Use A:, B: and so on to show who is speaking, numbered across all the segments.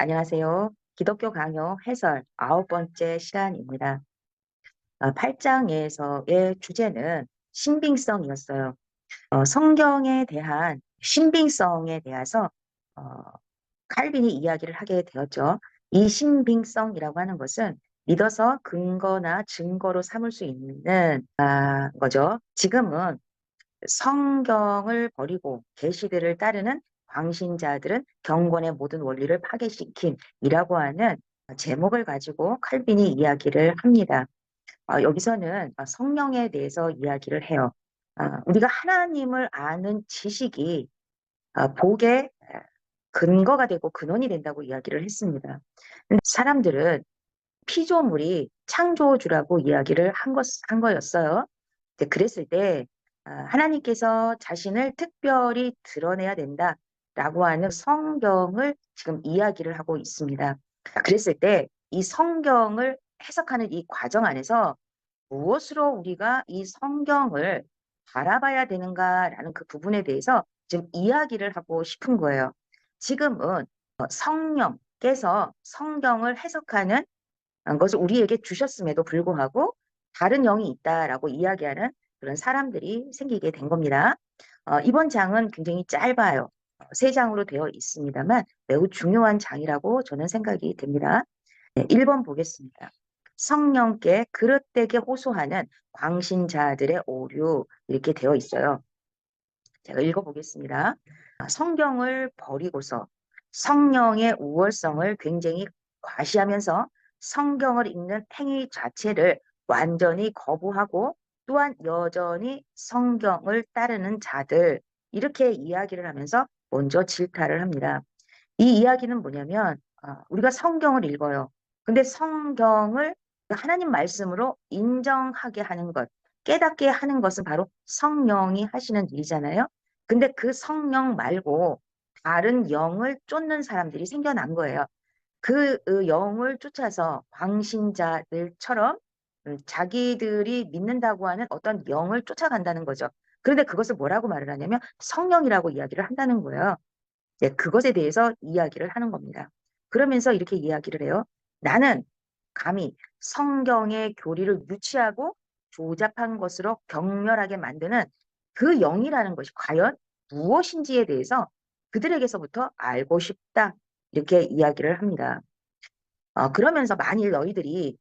A: 안녕하세요. 기독교 강요 해설 9번째 시간입니다. 8장에서의 주제는 신빙성이었어요. 성경에 대한 신빙성에 대해서 어, 칼빈이 이야기를 하게 되었죠. 이 신빙성이라고 하는 것은 믿어서 근거나 증거로 삼을 수 있는 거죠. 지금은 성경을 버리고 계시들을 따르는 광신자들은 경건의 모든 원리를 파괴시킴이라고 하는 제목을 가지고 칼빈이 이야기를 합니다. 여기서는 성령에 대해서 이야기를 해요. 우리가 하나님을 아는 지식이 복의 근거가 되고 근원이 된다고 이야기를 했습니다. 근데 사람들은 피조물이 창조주라고 이야기를 한 거였어요. 그랬을 때 하나님께서 자신을 특별히 드러내야 된다라고 하는 성경을 지금 이야기를 하고 있습니다. 그랬을 때 이 성경을 해석하는 이 과정 안에서 무엇으로 우리가 이 성경을 바라봐야 되는가라는 그 부분에 대해서 지금 이야기를 하고 싶은 거예요. 지금은 성령께서 성경을 해석하는 것을 우리에게 주셨음에도 불구하고 다른 영이 있다라고 이야기하는 그런 사람들이 생기게 된 겁니다. 이번 장은 굉장히 짧아요. 세 장으로 되어 있습니다만 매우 중요한 장이라고 저는 생각이 됩니다. 네, 1번 보겠습니다. 성령께 그릇되게 호소하는 광신자들의 오류 이렇게 되어 있어요. 제가 읽어보겠습니다. 성경을 버리고서 성령의 우월성을 굉장히 과시하면서 성경을 읽는 행위 자체를 완전히 거부하고 또한 여전히 성경을 따르는 자들 이렇게 이야기를 하면서 먼저 질타를 합니다. 이 이야기는 뭐냐면 우리가 성경을 읽어요. 근데 성경을 하나님 말씀으로 인정하게 하는 것, 깨닫게 하는 것은 바로 성령이 하시는 일이잖아요. 근데 그 성령 말고 다른 영을 쫓는 사람들이 생겨난 거예요. 그 영을 쫓아서 광신자들처럼 자기들이 믿는다고 하는 어떤 영을 쫓아간다는 거죠. 그런데 그것을 뭐라고 말을 하냐면 성령이라고 이야기를 한다는 거예요. 네, 그것에 대해서 이야기를 하는 겁니다. 그러면서 이렇게 이야기를 해요. 나는 감히 성경의 교리를 유치하고 조잡한 것으로 격렬하게 만드는 그 영이라는 것이 과연 무엇인지에 대해서 그들에게서부터 알고 싶다. 이렇게 이야기를 합니다. 그러면서 만일 너희들이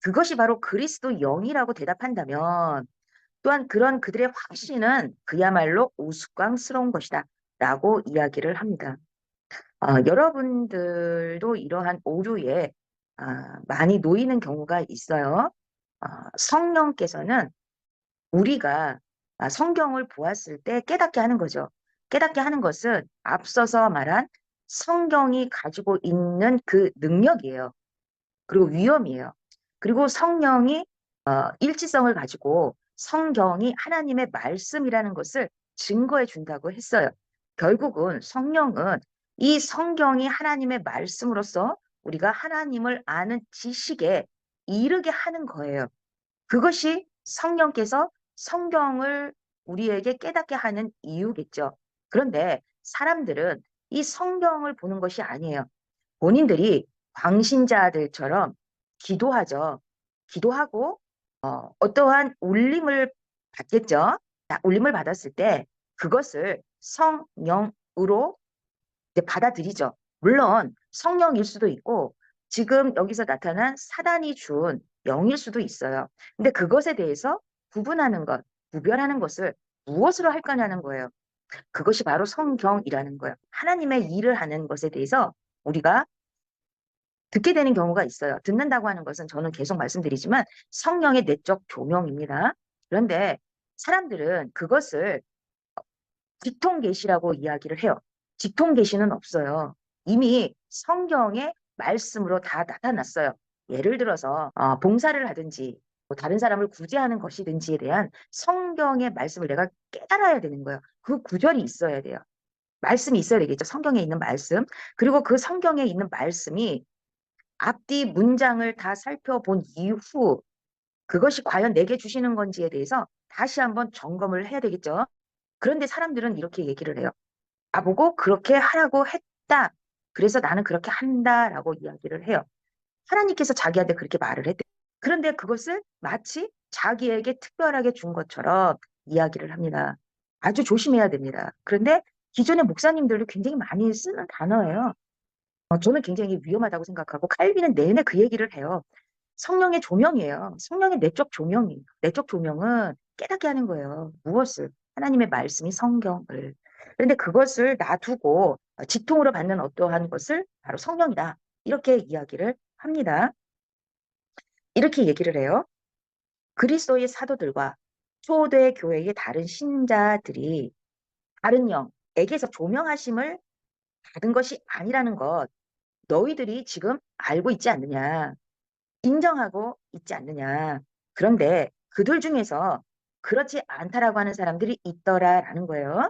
A: 그것이 바로 그리스도 영이라고 대답한다면 또한 그런 그들의 확신은 그야말로 우스꽝스러운 것이다. 라고 이야기를 합니다. 여러분들도 이러한 오류에 많이 놓이는 경우가 있어요. 성령께서는 우리가 성경을 보았을 때 깨닫게 하는 거죠. 깨닫게 하는 것은 앞서서 말한 성경이 가지고 있는 그 능력이에요. 그리고 위험이에요. 그리고 성령이 일치성을 가지고 성경이 하나님의 말씀이라는 것을 증거해 준다고 했어요. 결국은 성령은 이 성경이 하나님의 말씀으로서 우리가 하나님을 아는 지식에 이르게 하는 거예요. 그것이 성령께서 성경을 우리에게 깨닫게 하는 이유겠죠. 그런데 사람들은 이 성경을 보는 것이 아니에요. 본인들이 광신자들처럼 기도하죠. 기도하고 어떠한 울림을 받겠죠. 울림을 받았을 때 그것을 성령으로 이제 받아들이죠. 물론 성령일 수도 있고 지금 여기서 나타난 사단이 준 영일 수도 있어요. 근데 그것에 대해서 구분하는 것, 구별하는 것을 무엇으로 할 거냐는 거예요. 그것이 바로 성경이라는 거예요. 하나님의 일을 하는 것에 대해서 우리가 듣게 되는 경우가 있어요. 듣는다고 하는 것은 저는 계속 말씀드리지만 성령의 내적 조명입니다. 그런데 사람들은 그것을 직통계시라고 이야기를 해요. 직통계시는 없어요. 이미 성경의 말씀으로 다 나타났어요. 예를 들어서 봉사를 하든지 뭐 다른 사람을 구제하는 것이든지에 대한 성경의 말씀을 내가 깨달아야 되는 거예요. 그 구절이 있어야 돼요. 말씀이 있어야 되겠죠. 성경에 있는 말씀. 그리고 그 성경에 있는 말씀이 앞뒤 문장을 다 살펴본 이후 그것이 과연 내게 주시는 건지에 대해서 다시 한번 점검을 해야 되겠죠. 그런데 사람들은 이렇게 얘기를 해요. 나보고 그렇게 하라고 했다. 그래서 나는 그렇게 한다라고 이야기를 해요. 하나님께서 자기한테 그렇게 말을 했대. 그런데 그것을 마치 자기에게 특별하게 준 것처럼 이야기를 합니다. 아주 조심해야 됩니다. 그런데 기존의 목사님들도 굉장히 많이 쓰는 단어예요. 저는 굉장히 위험하다고 생각하고 칼빈은 내내 그 얘기를 해요. 성령의 조명이에요. 성령의 내적 조명이. 내적 조명은 깨닫게 하는 거예요. 무엇을? 하나님의 말씀이 성경을. 그런데 그것을 놔두고 직통으로 받는 어떠한 것을 바로 성령이다. 이렇게 이야기를 합니다. 이렇게 얘기를 해요. 그리스도의 사도들과 초대 교회의 다른 신자들이 다른 영에게서 조명하심을 받은 것이 아니라는 것 너희들이 지금 알고 있지 않느냐. 인정하고 있지 않느냐. 그런데 그들 중에서 그렇지 않다라고 하는 사람들이 있더라라는 거예요.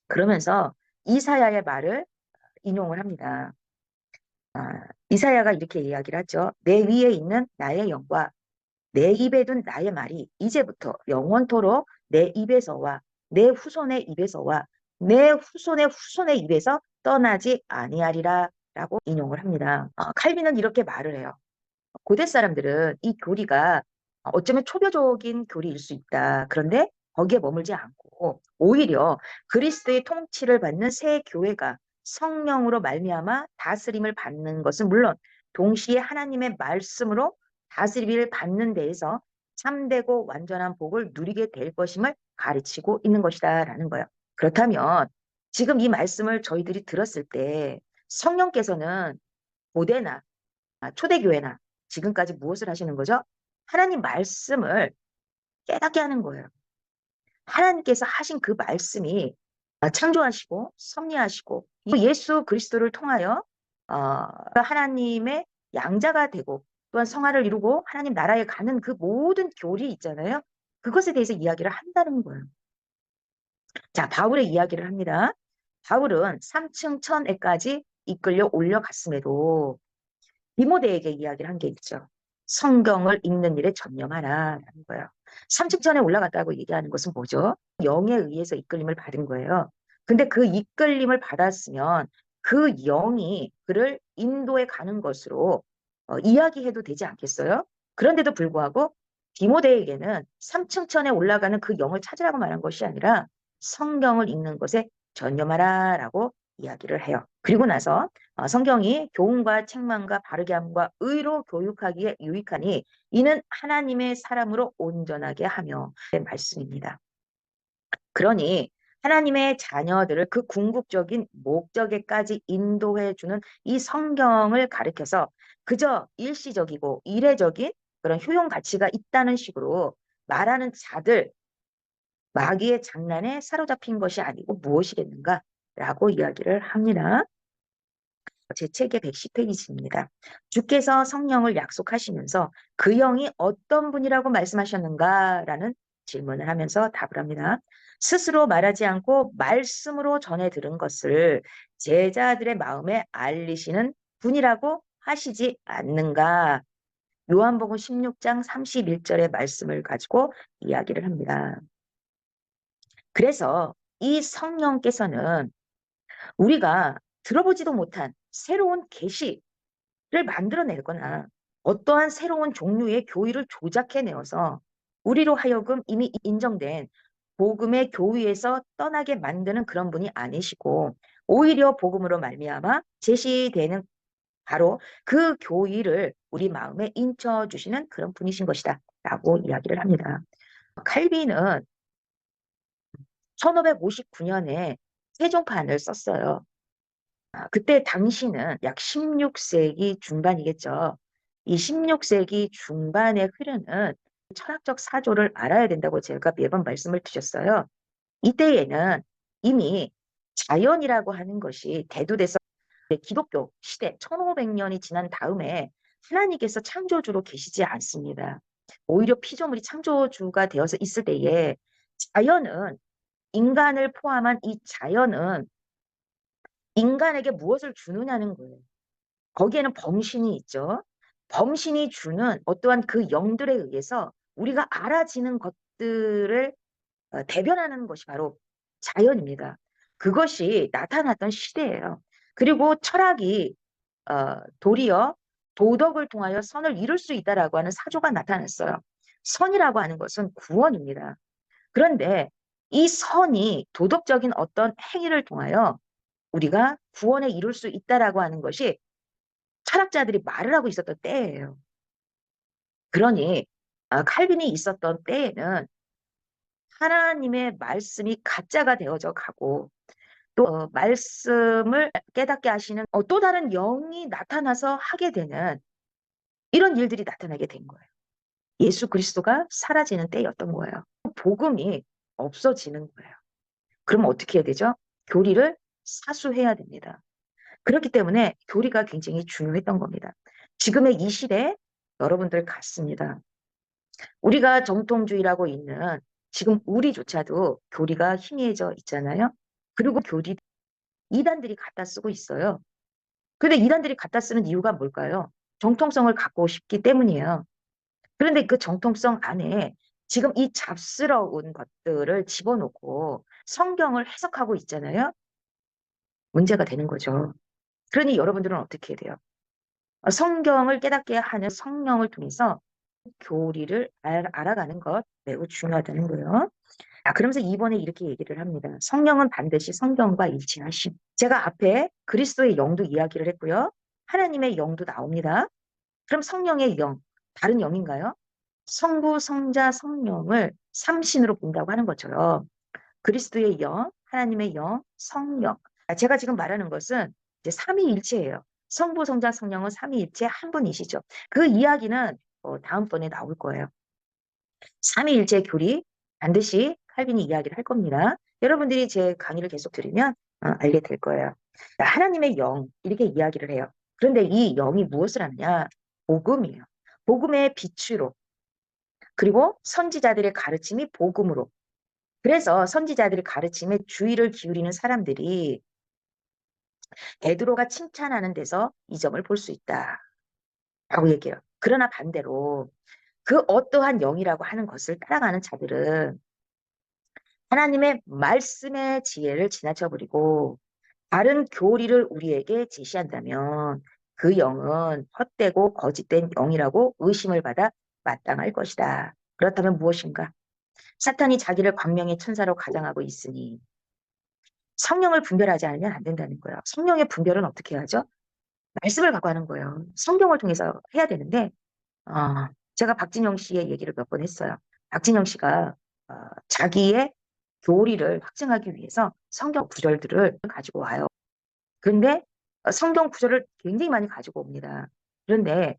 A: 그러면서 이사야의 말을 인용을 합니다. 이사야가 이렇게 이야기를 하죠. 내 위에 있는 나의 영과 내 입에 둔 나의 말이 이제부터 영원토록 내 입에서와 내 후손의 입에서와 내 후손의 후손의 입에서 떠나지 아니하리라 라고 인용을 합니다. 칼빈은 이렇게 말을 해요. 고대 사람들은 이 교리가 어쩌면 초교적인 교리일 수 있다. 그런데 거기에 머물지 않고 오히려 그리스도의 통치를 받는 새 교회가 성령으로 말미암아 다스림을 받는 것은 물론 동시에 하나님의 말씀으로 다스림을 받는 데에서 참되고 완전한 복을 누리게 될 것임을 가르치고 있는 것이다라는 거예요. 그렇다면 지금 이 말씀을 저희들이 들었을 때 성령께서는 고대나 초대교회나 지금까지 무엇을 하시는 거죠? 하나님 말씀을 깨닫게 하는 거예요. 하나님께서 하신 그 말씀이 창조하시고 섭리하시고 예수 그리스도를 통하여 하나님의 양자가 되고 또한 성화를 이루고 하나님 나라에 가는 그 모든 교리 있잖아요. 그것에 대해서 이야기를 한다는 거예요. 자, 바울의 이야기를 합니다. 바울은 3층 천에까지 이끌려 올려갔음에도 디모데에게 이야기를 한 게 있죠. 성경을 읽는 일에 전념하라라는 거예요. 삼층전에 올라갔다고 얘기하는 것은 뭐죠? 영에 의해서 이끌림을 받은 거예요. 근데 그 이끌림을 받았으면 그 영이 그를 인도에 가는 것으로 이야기해도 되지 않겠어요? 그런데도 불구하고 디모데에게는 삼층천에 올라가는 그 영을 찾으라고 말한 것이 아니라 성경을 읽는 것에 전념하라라고 이야기를 해요. 그리고 나서 성경이 교훈과 책망과 바르게 함과 의로 교육하기에 유익하니 이는 하나님의 사람으로 온전하게 하며 말씀입니다. 그러니 하나님의 자녀들을 그 궁극적인 목적에까지 인도해주는 이 성경을 가르쳐서 그저 일시적이고 이례적인 그런 효용 가치가 있다는 식으로 말하는 자들 마귀의 장난에 사로잡힌 것이 아니고 무엇이겠는가라고 이야기를 합니다. 제 책의 110페이지입니다. 주께서 성령을 약속하시면서 그 영이 어떤 분이라고 말씀하셨는가라는 질문을 하면서 답을 합니다. 스스로 말하지 않고 말씀으로 전해 들은 것을 제자들의 마음에 알리시는 분이라고 하시지 않는가. 요한복음 16장 31절의 말씀을 가지고 이야기를 합니다. 그래서 이 성령께서는 우리가 들어보지도 못한 새로운 계시를 만들어내거나 어떠한 새로운 종류의 교의를 조작해내어서 우리로 하여금 이미 인정된 복음의 교의에서 떠나게 만드는 그런 분이 아니시고 오히려 복음으로 말미암아 제시되는 바로 그 교의를 우리 마음에 인쳐주시는 그런 분이신 것이다 라고 이야기를 합니다. 칼빈은 1559년에 세종판을 썼어요. 그때 당시는 약 16세기 중반이겠죠. 이 16세기 중반에 흐르는 철학적 사조를 알아야 된다고 제가 매번 말씀을 드렸어요. 이때에는 이미 자연이라고 하는 것이 대두돼서 기독교 시대 1500년이 지난 다음에 하나님께서 창조주로 계시지 않습니다. 오히려 피조물이 창조주가 되어서 있을 때에 자연은 인간을 포함한 이 자연은 인간에게 무엇을 주느냐는 거예요. 거기에는 범신이 있죠. 범신이 주는 어떠한 그 영들에 의해서 우리가 알아지는 것들을 대변하는 것이 바로 자연입니다. 그것이 나타났던 시대예요. 그리고 철학이 도리어 도덕을 통하여 선을 이룰 수 있다라고 하는 사조가 나타났어요. 선이라고 하는 것은 구원입니다. 그런데 이 선이 도덕적인 어떤 행위를 통하여 우리가 구원에 이룰 수 있다라고 하는 것이 철학자들이 말을 하고 있었던 때예요. 그러니 칼빈이 있었던 때에는 하나님의 말씀이 가짜가 되어져 가고 또 말씀을 깨닫게 하시는 또 다른 영이 나타나서 하게 되는 이런 일들이 나타나게 된 거예요. 예수 그리스도가 사라지는 때였던 거예요. 복음이 없어지는 거예요. 그럼 어떻게 해야 되죠? 교리를 사수해야 됩니다. 그렇기 때문에 교리가 굉장히 중요했던 겁니다. 지금의 이 시대에 여러분들 같습니다. 우리가 정통주의라고 있는 지금 우리조차도 교리가 희미해져 있잖아요. 그리고 교리 이단들이 갖다 쓰고 있어요. 근데 이단들이 갖다 쓰는 이유가 뭘까요? 정통성을 갖고 싶기 때문이에요. 그런데 그 정통성 안에 지금 이 잡스러운 것들을 집어넣고 성경을 해석하고 있잖아요. 문제가 되는 거죠. 그러니 여러분들은 어떻게 해야 돼요? 성경을 깨닫게 하는 성령을 통해서 교리를 알아가는 것 매우 중요하다는 거예요. 그러면서 이번에 이렇게 얘기를 합니다. 성령은 반드시 성경과 일치하심. 제가 앞에 그리스도의 영도 이야기를 했고요. 하나님의 영도 나옵니다. 그럼 성령의 영, 다른 영인가요? 성부, 성자, 성령을 삼신으로 본다고 하는 것처럼 그리스도의 영, 하나님의 영, 성령. 제가 지금 말하는 것은 이제 삼위일체예요. 성부, 성자, 성령은 삼위일체 한 분이시죠. 그 이야기는 다음번에 나올 거예요. 삼위일체 교리 반드시 칼빈이 이야기를 할 겁니다. 여러분들이 제 강의를 계속 들으면 알게 될 거예요. 하나님의 영 이렇게 이야기를 해요. 그런데 이 영이 무엇을 하느냐? 복음이에요. 복음의 빛으로 그리고 선지자들의 가르침이 복음으로 그래서 선지자들의 가르침에 주의를 기울이는 사람들이 베드로가 칭찬하는 데서 이 점을 볼 수 있다라고 얘기해요. 그러나 반대로 그 어떠한 영이라고 하는 것을 따라가는 자들은 하나님의 말씀의 지혜를 지나쳐버리고 다른 교리를 우리에게 제시한다면 그 영은 헛되고 거짓된 영이라고 의심을 받아 마땅할 것이다. 그렇다면 무엇인가? 사탄이 자기를 광명의 천사로 가장하고 있으니 성령을 분별하지 않으면 안 된다는 거예요. 성령의 분별은 어떻게 하죠? 말씀을 갖고 하는 거예요. 성경을 통해서 해야 되는데 제가 박진영 씨의 얘기를 몇 번 했어요. 박진영 씨가 자기의 교리를 확증하기 위해서 성경 구절들을 가지고 와요. 그런데 성경 구절을 굉장히 많이 가지고 옵니다. 그런데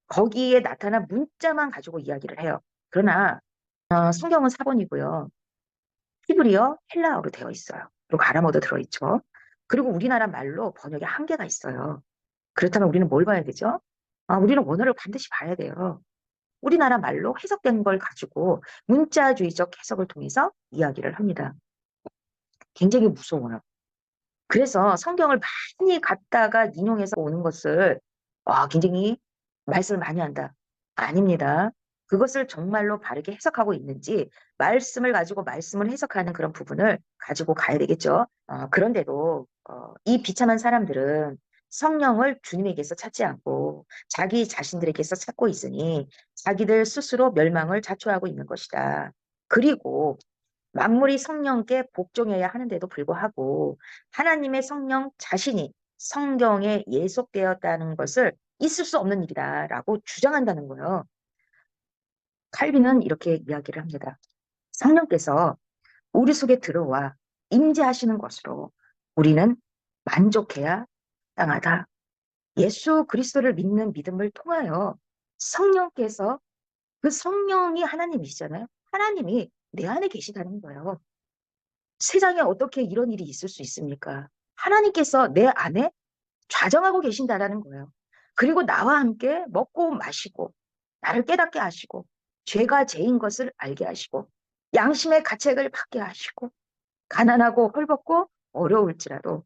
A: 거기에 나타난 문자만 가지고 이야기를 해요. 그러나 성경은 사본이고요. 히브리어, 헬라어로 되어 있어요. 그리고 아람어도 들어있죠. 그리고 우리나라 말로 번역에 한계가 있어요. 그렇다면 우리는 뭘 봐야 되죠? 우리는 원어를 반드시 봐야 돼요. 우리나라 말로 해석된 걸 가지고 문자주의적 해석을 통해서 이야기를 합니다. 굉장히 무서워요. 그래서 성경을 많이 갖다가 인용해서 오는 것을 굉장히 말씀을 많이 한다. 아닙니다. 그것을 정말로 바르게 해석하고 있는지 말씀을 가지고 말씀을 해석하는 그런 부분을 가지고 가야 되겠죠. 그런데도 이 비참한 사람들은 성령을 주님에게서 찾지 않고 자기 자신들에게서 찾고 있으니 자기들 스스로 멸망을 자초하고 있는 것이다. 그리고 만물이 성령께 복종해야 하는데도 불구하고 하나님의 성령 자신이 성경에 예속되었다는 것을 있을 수 없는 일이다라고 주장한다는 거예요. 칼빈은 이렇게 이야기를 합니다. 성령께서 우리 속에 들어와 임재하시는 것으로 우리는 만족해야 당하다. 예수 그리스도를 믿는 믿음을 통하여 성령께서 그 성령이 하나님이시잖아요. 하나님이 내 안에 계시다는 거예요. 세상에 어떻게 이런 일이 있을 수 있습니까? 하나님께서 내 안에 좌정하고 계신다라는 거예요. 그리고 나와 함께 먹고 마시고 나를 깨닫게 하시고 죄가 죄인 것을 알게 하시고 양심의 가책을 받게 하시고 가난하고 헐벗고 어려울지라도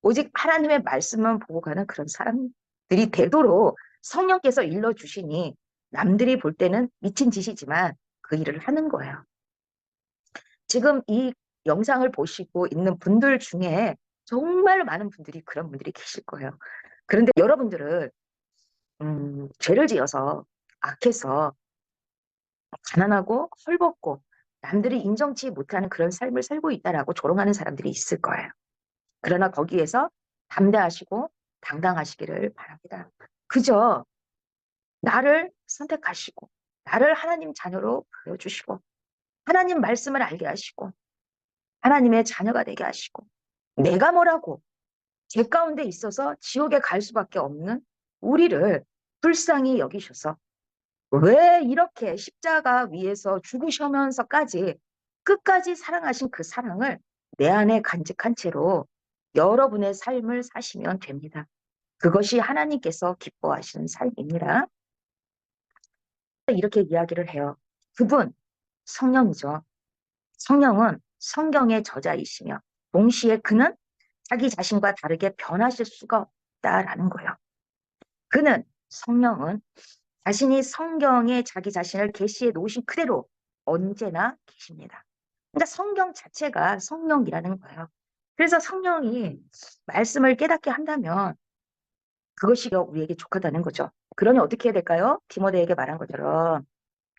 A: 오직 하나님의 말씀만 보고 가는 그런 사람들이 되도록 성령께서 일러주시니 남들이 볼 때는 미친 짓이지만 그 일을 하는 거예요. 지금 이 영상을 보시고 있는 분들 중에 정말 많은 분들이 그런 분들이 계실 거예요. 그런데 여러분들은 죄를 지어서 악해서 가난하고 헐벗고 남들이 인정치 못하는 그런 삶을 살고 있다라고 조롱하는 사람들이 있을 거예요. 그러나 거기에서 담대하시고 당당하시기를 바랍니다. 그저 나를 선택하시고 나를 하나님 자녀로 보여주시고 하나님 말씀을 알게 하시고 하나님의 자녀가 되게 하시고 내가 뭐라고 죄 가운데 있어서 지옥에 갈 수밖에 없는 우리를 불쌍히 여기셔서 왜 이렇게 십자가 위에서 죽으시면서까지 끝까지 사랑하신 그 사랑을 내 안에 간직한 채로 여러분의 삶을 사시면 됩니다. 그것이 하나님께서 기뻐하시는 삶입니다. 이렇게 이야기를 해요. 그분, 성령이죠. 성령은 성경의 저자이시며 동시에 그는 자기 자신과 다르게 변하실 수가 없다라는 거예요. 그는 성령은 자신이 성경에 자기 자신을 계시해 놓으신 그대로 언제나 계십니다. 그러니까 성경 자체가 성령이라는 거예요. 그래서 성령이 말씀을 깨닫게 한다면 그것이 우리에게 족하다는 거죠. 그러니 어떻게 해야 될까요? 디모데에게 말한 것처럼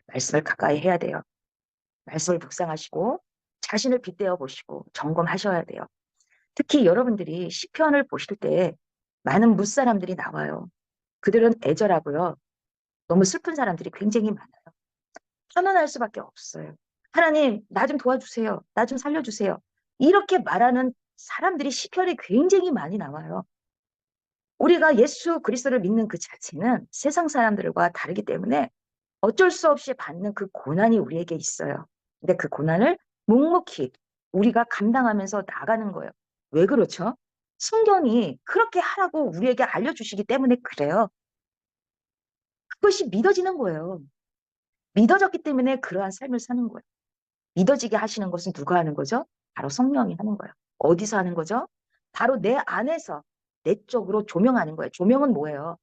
A: 말씀을 가까이 해야 돼요. 말씀을 묵상하시고 자신을 빗대어 보시고 점검하셔야 돼요. 특히 여러분들이 시편을 보실 때 많은 뭇사람들이 나와요. 그들은 애절하고요. 너무 슬픈 사람들이 굉장히 많아요. 편안할 수밖에 없어요. 하나님, 나 좀 도와주세요. 나 좀 살려주세요. 이렇게 말하는 사람들이 시편에 굉장히 많이 나와요. 우리가 예수 그리스도를 믿는 그 자체는 세상 사람들과 다르기 때문에 어쩔 수 없이 받는 그 고난이 우리에게 있어요. 근데 그 고난을 묵묵히 우리가 감당하면서 나가는 거예요. 왜 그렇죠? 성경이 그렇게 하라고 우리에게 알려주시기 때문에 그래요. 그것이 믿어지는 거예요. 믿어졌기 때문에 그러한 삶을 사는 거예요. 믿어지게 하시는 것은 누가 하는 거죠? 바로 성령이 하는 거예요. 어디서 하는 거죠? 바로 내 안에서 내적으로 조명하는 거예요. 조명은 뭐예요?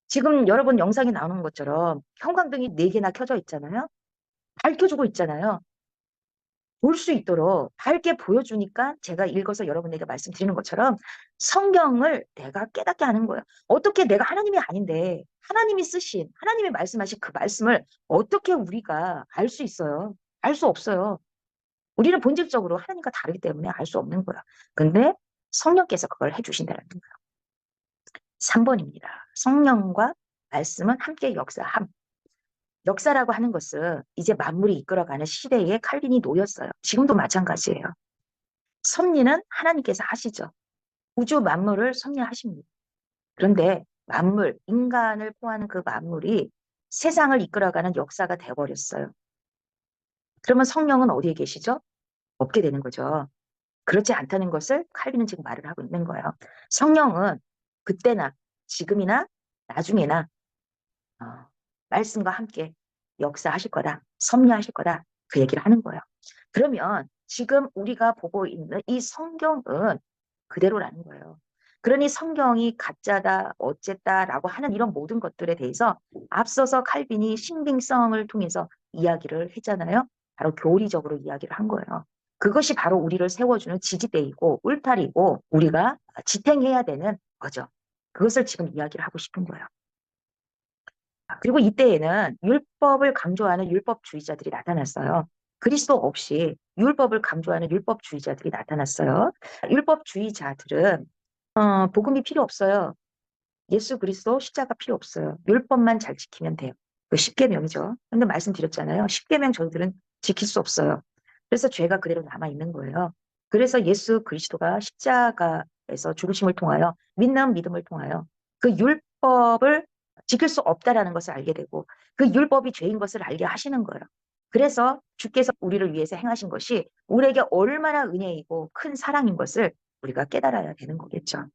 A: 지금 여러분 영상에 나오는 것처럼 형광등이 4개나 켜져 있잖아요. 밝혀주고 있잖아요. 볼 수 있도록 밝게 보여주니까 제가 읽어서 여러분에게 말씀드리는 것처럼 성경을 내가 깨닫게 하는 거예요. 어떻게 내가 하나님이 아닌데 하나님이 쓰신 하나님이 말씀하신 그 말씀을 어떻게 우리가 알 수 있어요? 알 수 없어요. 우리는 본질적으로 하나님과 다르기 때문에 알 수 없는 거야. 근데 성령께서 그걸 해주신다는 거예요. 3번입니다. 성령과 말씀은 함께 역사함. 역사라고 하는 것은 이제 만물이 이끌어가는 시대에 칼빈이 놓였어요. 지금도 마찬가지예요. 섭리는 하나님께서 하시죠. 우주 만물을 섭리하십니다. 그런데 만물, 인간을 포함하는 그 만물이 세상을 이끌어가는 역사가 되어버렸어요. 그러면 성령은 어디에 계시죠? 없게 되는 거죠. 그렇지 않다는 것을 칼빈은 지금 말을 하고 있는 거예요. 성령은 그때나 지금이나 나중에나 어, 말씀과 함께 역사하실 거다. 섭리하실 거다. 그 얘기를 하는 거예요. 그러면 지금 우리가 보고 있는 이 성경은 그대로라는 거예요. 그러니 성경이 가짜다, 어쨌다라고 하는 이런 모든 것들에 대해서 앞서서 칼빈이 신빙성을 통해서 이야기를 했잖아요. 바로 교리적으로 이야기를 한 거예요. 그것이 바로 우리를 세워주는 지지대이고 울타리고 우리가 지탱해야 되는 거죠. 그것을 지금 이야기를 하고 싶은 거예요. 그리고 이때에는 율법을 강조하는 율법주의자들이 나타났어요. 그리스도 없이 율법을 강조하는 율법주의자들이 나타났어요. 율법주의자들은 복음이 필요 없어요. 예수 그리스도 십자가 필요 없어요. 율법만 잘 지키면 돼요. 그 십계명이죠. 근데 말씀드렸잖아요. 십계명 저희들은 지킬 수 없어요. 그래서 죄가 그대로 남아 있는 거예요. 그래서 예수 그리스도가 십자가에서 죽으심을 통하여 믿는 믿음을 통하여 그 율법을 지킬 수 없다라는 것을 알게 되고 그 율법이 죄인 것을 알게 하시는 거예요. 그래서 주께서 우리를 위해서 행하신 것이 우리에게 얼마나 은혜이고 큰 사랑인 것을 우리가 깨달아야 되는 거겠죠.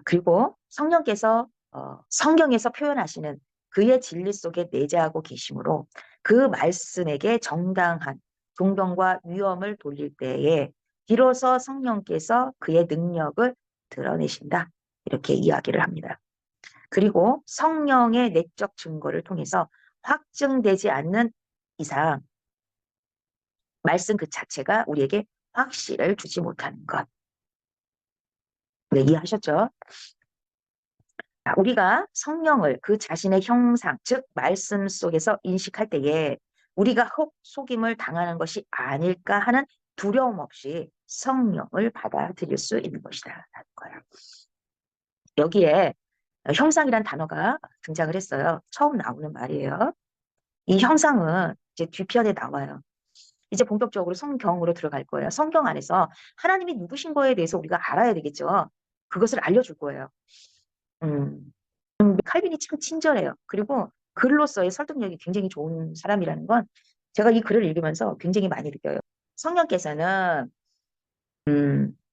A: 그리고 성령께서 성경에서 표현하시는 그의 진리 속에 내재하고 계시므로 그 말씀에게 정당한 존경과 위엄을 돌릴 때에 비로소 성령께서 그의 능력을 드러내신다. 이렇게 이야기를 합니다. 그리고 성령의 내적 증거를 통해서 확증되지 않는 이상 말씀 그 자체가 우리에게 확신을 주지 못하는 것. 네, 이해하셨죠? 우리가 성령을 그 자신의 형상, 즉 말씀 속에서 인식할 때에 우리가 혹 속임을 당하는 것이 아닐까 하는 두려움 없이 성령을 받아들일 수 있는 것이다 라는 거예요. 여기에 형상이란 단어가 등장을 했어요. 처음 나오는 말이에요. 이 형상은 이제 뒤편에 나와요. 이제 본격적으로 성경으로 들어갈 거예요. 성경 안에서 하나님이 누구신 거에 대해서 우리가 알아야 되겠죠. 그것을 알려줄 거예요. 음, 칼빈이 참 친절해요. 그리고 글로서의 설득력이 굉장히 좋은 사람이라는 건 제가 이 글을 읽으면서 굉장히 많이 느껴요. 성령께서는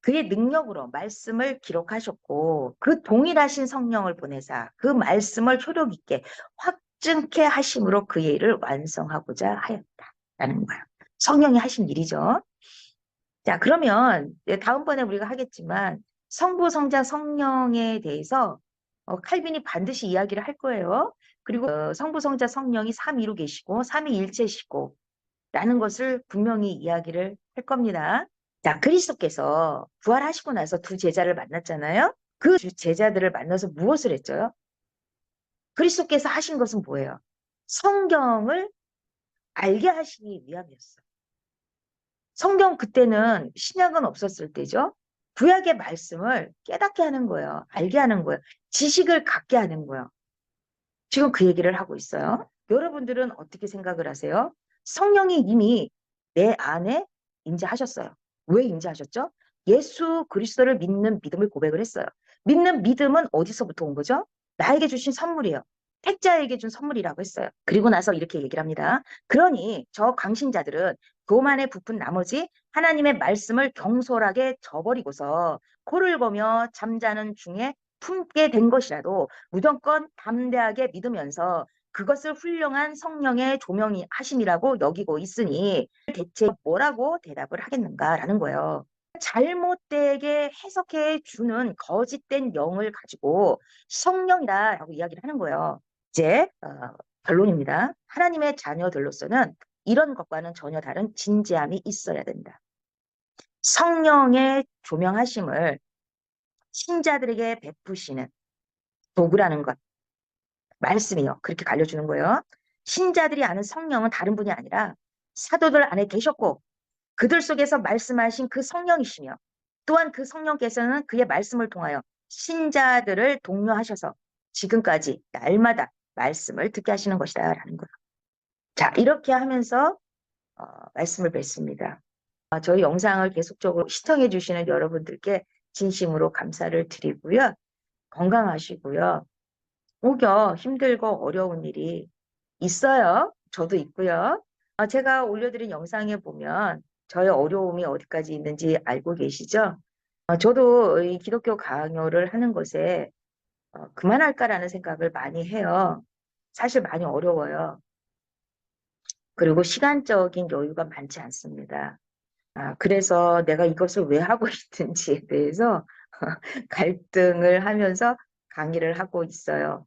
A: 그의 능력으로 말씀을 기록하셨고 그 동일하신 성령을 보내사 그 말씀을 효력 있게 확증케 하심으로 그의 일을 완성하고자 하였다라는 거예요. 성령이 하신 일이죠. 자, 그러면 다음번에 우리가 하겠지만 성부, 성자, 성령에 대해서 칼빈이 반드시 이야기를 할 거예요. 그리고 성부, 성자, 성령이 삼위로 계시고 삼위일체시고 라는 것을 분명히 이야기를 할 겁니다. 자, 그리스도께서 부활하시고 나서 두 제자를 만났잖아요. 그 제자들을 만나서 무엇을 했죠? 그리스도께서 하신 것은 뭐예요? 성경을 알게 하시기 위함이었어요. 성경 그때는 신약은 없었을 때죠. 구약의 말씀을 깨닫게 하는 거예요. 알게 하는 거예요. 지식을 갖게 하는 거예요. 지금 그 얘기를 하고 있어요. 여러분들은 어떻게 생각을 하세요? 성령이 이미 내 안에 임재하셨어요. 왜 임재하셨죠? 예수 그리스도를 믿는 믿음을 고백을 했어요. 믿는 믿음은 어디서부터 온 거죠? 나에게 주신 선물이에요. 택자에게 준 선물이라고 했어요. 그리고 나서 이렇게 얘기를 합니다. 그러니 저 강신자들은 교만에 부푼 나머지 하나님의 말씀을 경솔하게 저버리고서 코를 고며 잠자는 중에 품게 된 것이라도 무조건 담대하게 믿으면서 그것을 훌륭한 성령의 조명이 하심이라고 여기고 있으니 대체 뭐라고 대답을 하겠는가라는 거예요. 잘못되게 해석해 주는 거짓된 영을 가지고 성령이다라고 이야기를 하는 거예요. 이제 결론입니다. 하나님의 자녀들로서는 이런 것과는 전혀 다른 진지함이 있어야 된다. 성령의 조명하심을 신자들에게 베푸시는 도구라는 것, 말씀이요. 그렇게 가르쳐주는 거예요. 신자들이 아는 성령은 다른 분이 아니라 사도들 안에 계셨고 그들 속에서 말씀하신 그 성령이시며 또한 그 성령께서는 그의 말씀을 통하여 신자들을 독려하셔서 지금까지 날마다 말씀을 듣게 하시는 것이다 라는 거예요. 자, 이렇게 하면서 말씀을 뵙습니다. 저희 영상을 계속적으로 시청해 주시는 여러분들께 진심으로 감사를 드리고요. 건강하시고요. 혹여 힘들고 어려운 일이 있어요. 저도 있고요. 제가 올려드린 영상에 보면 저의 어려움이 어디까지 있는지 알고 계시죠? 저도 이 기독교 강요를 하는 것에 그만할까라는 생각을 많이 해요. 사실 많이 어려워요. 그리고 시간적인 여유가 많지 않습니다. 그래서 내가 이것을 왜 하고 있는지에 대해서 갈등을 하면서 강의를 하고 있어요.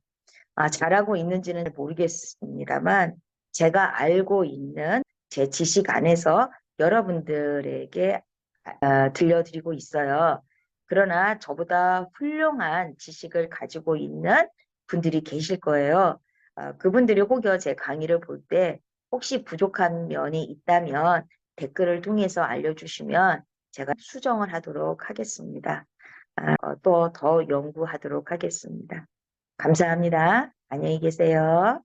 A: 잘하고 있는지는 모르겠습니다만 제가 알고 있는 제 지식 안에서 여러분들에게 들려드리고 있어요. 그러나 저보다 훌륭한 지식을 가지고 있는 분들이 계실 거예요. 그분들이 혹여 제 강의를 볼 때 혹시 부족한 면이 있다면 댓글을 통해서 알려주시면 제가 수정을 하도록 하겠습니다. 또 더 연구하도록 하겠습니다. 감사합니다. 안녕히 계세요.